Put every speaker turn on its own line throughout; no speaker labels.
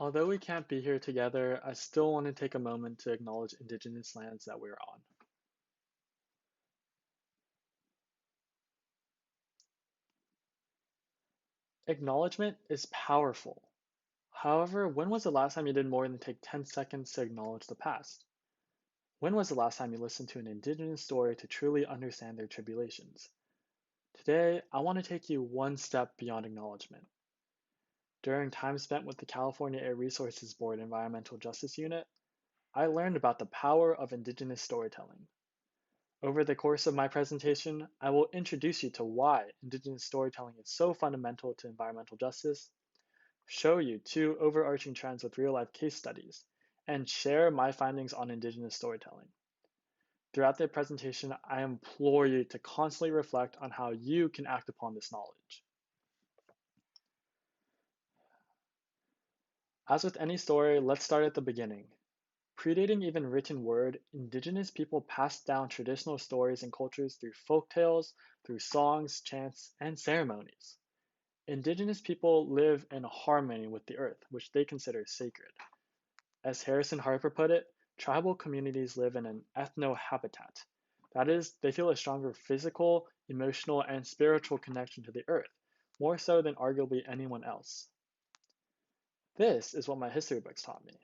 Although we can't be here together, I still want to take a moment to acknowledge Indigenous lands that we're on. Acknowledgement is powerful. However, when was the last time you did more than take 10 seconds to acknowledge the past? When was the last time you listened to an Indigenous story to truly understand their tribulations? Today, I want to take you one step beyond acknowledgement. During time spent with the California Air Resources Board Environmental Justice Unit, I learned about the power of Indigenous storytelling. Over the course of my presentation, I will introduce you to why Indigenous storytelling is so fundamental to environmental justice, show you two overarching trends with real-life case studies, and share my findings on Indigenous storytelling. Throughout the presentation, I implore you to constantly reflect on how you can act upon this knowledge. As with any story, let's start at the beginning. Predating even written word, Indigenous people passed down traditional stories and cultures through folk tales, through songs, chants, and ceremonies. Indigenous people live in harmony with the earth, which they consider sacred. As Harrison Harper put it, tribal communities live in an ethno-habitat. That is, they feel a stronger physical, emotional, and spiritual connection to the earth, more so than arguably anyone else. This is what my history books taught me.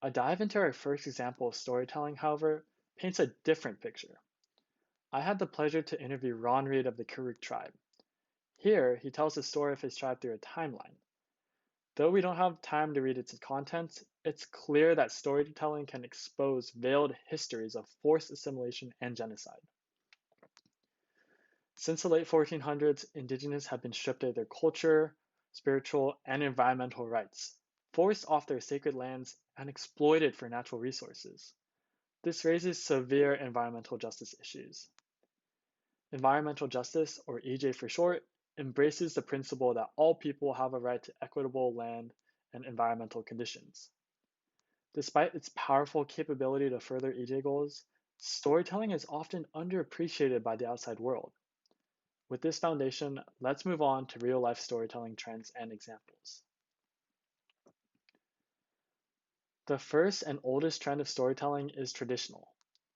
A dive into our first example of storytelling, however, paints a different picture. I had the pleasure to interview Ron Reed of the Karuk tribe. Here, he tells the story of his tribe through a timeline. Though we don't have time to read its contents, it's clear that storytelling can expose veiled histories of forced assimilation and genocide. Since the late 1400s, indigenous have been stripped of their culture, spiritual, and environmental rights, forced off their sacred lands, and exploited for natural resources. This raises severe environmental justice issues. Environmental justice, or EJ for short, embraces the principle that all people have a right to equitable land and environmental conditions. Despite its powerful capability to further EJ goals, storytelling is often underappreciated by the outside world. With this foundation, let's move on to real-life storytelling trends and examples. The first and oldest trend of storytelling is traditional.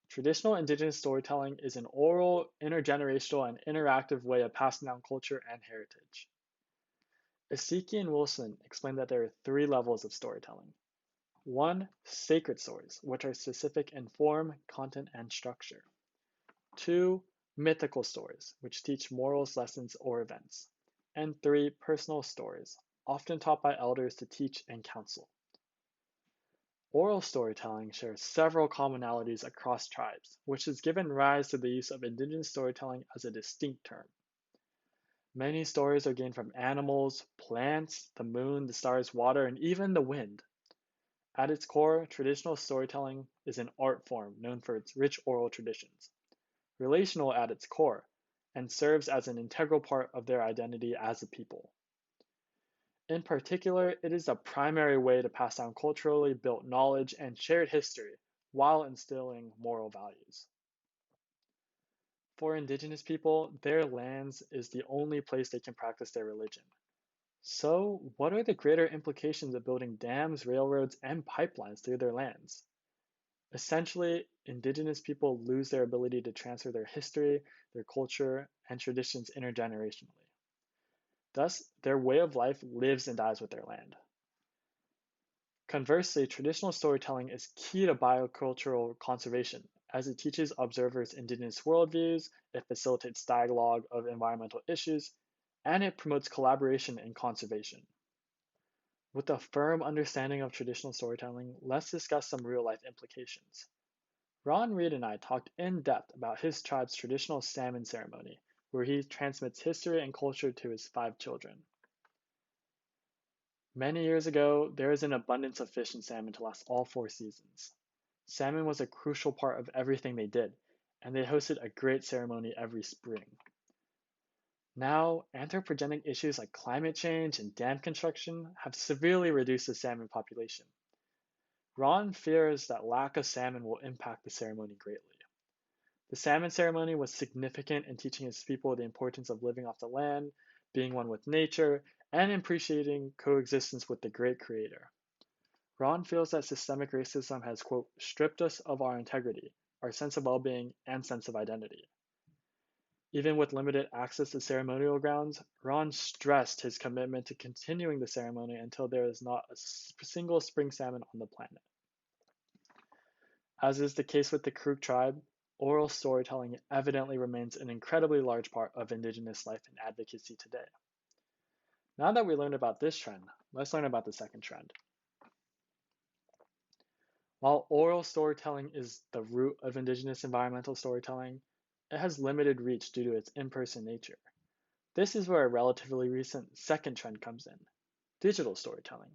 Traditional indigenous storytelling is an oral, intergenerational, and interactive way of passing down culture and heritage. Asiki and Wilson explained that there are three levels of storytelling. One, sacred stories, which are specific in form, content, and structure. Two, mythical stories, which teach morals, lessons, or events. And three, personal stories, often taught by elders to teach and counsel. Oral storytelling shares several commonalities across tribes, which has given rise to the use of indigenous storytelling as a distinct term. Many stories are gained from animals, plants, the moon, the stars, water, and even the wind. At its core, traditional storytelling is an art form known for its rich oral traditions, relational at its core, and serves as an integral part of their identity as a people. In particular, it is a primary way to pass down culturally built knowledge and shared history while instilling moral values. For indigenous people, their lands is the only place they can practice their religion. So, what are the greater implications of building dams, railroads, and pipelines through their lands? Essentially, indigenous people lose their ability to transfer their history, their culture, and traditions intergenerationally. Thus, their way of life lives and dies with their land. Conversely, traditional storytelling is key to biocultural conservation, as it teaches observers indigenous worldviews, it facilitates dialogue of environmental issues, and it promotes collaboration in conservation. With a firm understanding of traditional storytelling, let's discuss some real-life implications. Ron Reed and I talked in depth about his tribe's traditional salmon ceremony, where he transmits history and culture to his 5 children. Many years ago, there was an abundance of fish and salmon to last all 4 seasons. Salmon was a crucial part of everything they did, and they hosted a great ceremony every spring. Now, anthropogenic issues like climate change and dam construction have severely reduced the salmon population. Ron fears that lack of salmon will impact the ceremony greatly. The salmon ceremony was significant in teaching its people the importance of living off the land, being one with nature, and appreciating coexistence with the great creator. Ron feels that systemic racism has, quote, stripped us of our integrity, our sense of well-being, and sense of identity. Even with limited access to ceremonial grounds, Ron stressed his commitment to continuing the ceremony until there is not a single spring salmon on the planet. As is the case with the Crook tribe, oral storytelling evidently remains an incredibly large part of Indigenous life and advocacy today. Now that we learned about this trend, let's learn about the second trend. While oral storytelling is the root of Indigenous environmental storytelling, it has limited reach due to its in-person nature. This is where a relatively recent second trend comes in: digital storytelling.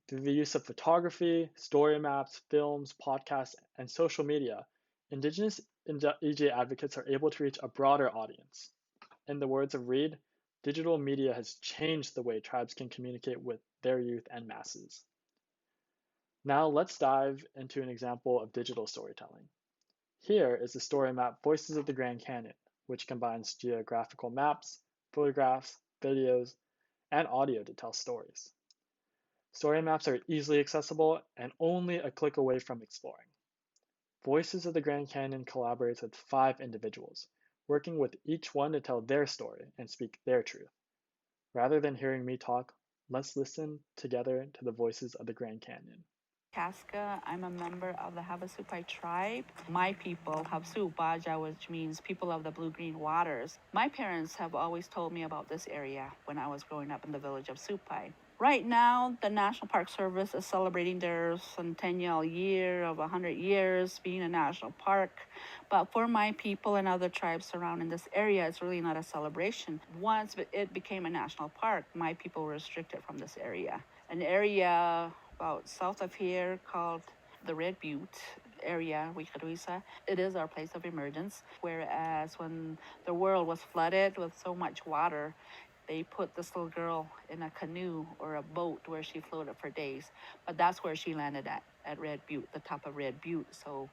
Through the use of photography, story maps, films, podcasts, and social media, Indigenous EJ advocates are able to reach a broader audience. In the words of Reed, digital media has changed the way tribes can communicate with their youth and masses. Now let's dive into an example of digital storytelling. Here is the story map Voices of the Grand Canyon, which combines geographical maps, photographs, videos, and audio to tell stories. Story maps are easily accessible and only a click away from exploring. Voices of the Grand Canyon collaborates with 5 individuals, working with each one to tell their story and speak their truth. Rather than hearing me talk, let's listen together to the voices of the Grand Canyon.
Casca. I'm a member of the Havasupai tribe. My people, Havasupaja, which means people of the blue-green waters. My parents have always told me about this area when I was growing up in the village of Supai. Right now, the National Park Service is celebrating their centennial year of 100 years being a national park. But for my people and other tribes surrounding this area, it's really not a celebration. Once it became a national park, my people were restricted from this area. An area about south of here called the Red Butte area, Wikaruisa. It is our place of emergence. Whereas when the world was flooded with so much water, they put this little girl in a canoe or a boat where she floated for days. But that's where she landed at Red Butte, the top of Red Butte. So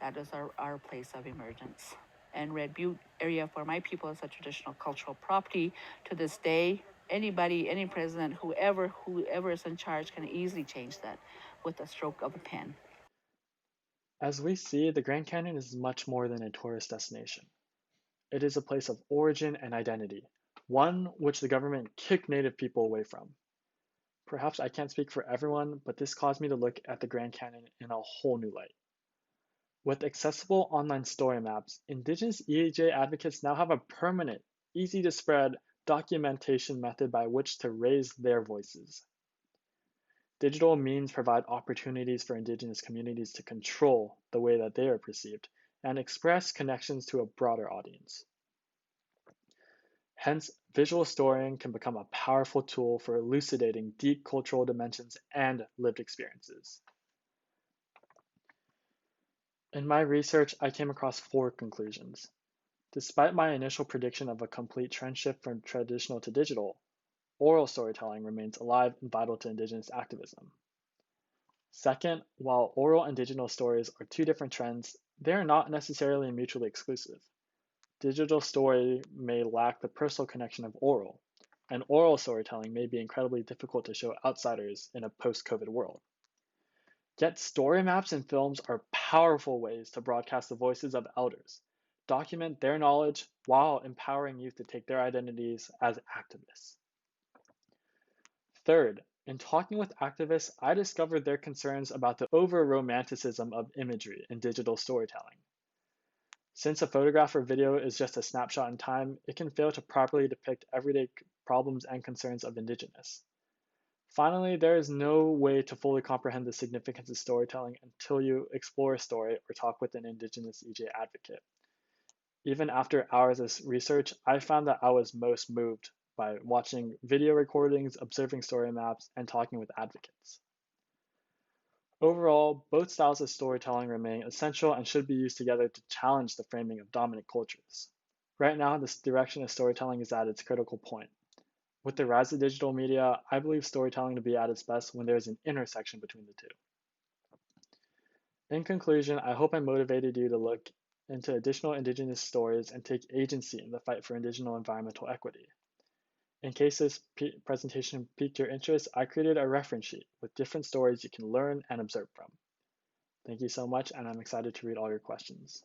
that is our place of emergence. And Red Butte area for my people is a traditional cultural property to this day. Anybody, any president, whoever is in charge can easily change that with a stroke of a pen.
As we see, the Grand Canyon is much more than a tourist destination. It is a place of origin and identity, one which the government kicked Native people away from. Perhaps I can't speak for everyone, but this caused me to look at the Grand Canyon in a whole new light. With accessible online story maps, Indigenous EAJ advocates now have a permanent, easy to spread documentation method by which to raise their voices. Digital means provide opportunities for Indigenous communities to control the way that they are perceived and express connections to a broader audience. Hence, visual storying can become a powerful tool for elucidating deep cultural dimensions and lived experiences. In my research, I came across 4 conclusions. Despite my initial prediction of a complete trend shift from traditional to digital, oral storytelling remains alive and vital to Indigenous activism. Second, while oral and digital stories are 2 different trends, they are not necessarily mutually exclusive. Digital story may lack the personal connection of oral, and oral storytelling may be incredibly difficult to show outsiders in a post-COVID world. Yet story maps and films are powerful ways to broadcast the voices of elders, document their knowledge while empowering youth to take their identities as activists. Third, in talking with activists, I discovered their concerns about the over-romanticism of imagery in digital storytelling. Since a photograph or video is just a snapshot in time, it can fail to properly depict everyday problems and concerns of Indigenous. Finally, there is no way to fully comprehend the significance of storytelling until you explore a story or talk with an Indigenous EJ advocate. Even after hours of research, I found that I was most moved by watching video recordings, observing story maps, and talking with advocates. Overall, both styles of storytelling remain essential and should be used together to challenge the framing of dominant cultures. Right now, this direction of storytelling is at its critical point. With the rise of digital media, I believe storytelling to be at its best when there is an intersection between the two. In conclusion, I hope I motivated you to look into additional Indigenous stories and take agency in the fight for Indigenous environmental equity. In case this presentation piqued your interest, I created a reference sheet with different stories you can learn and observe from. Thank you so much, and I'm excited to read all your questions.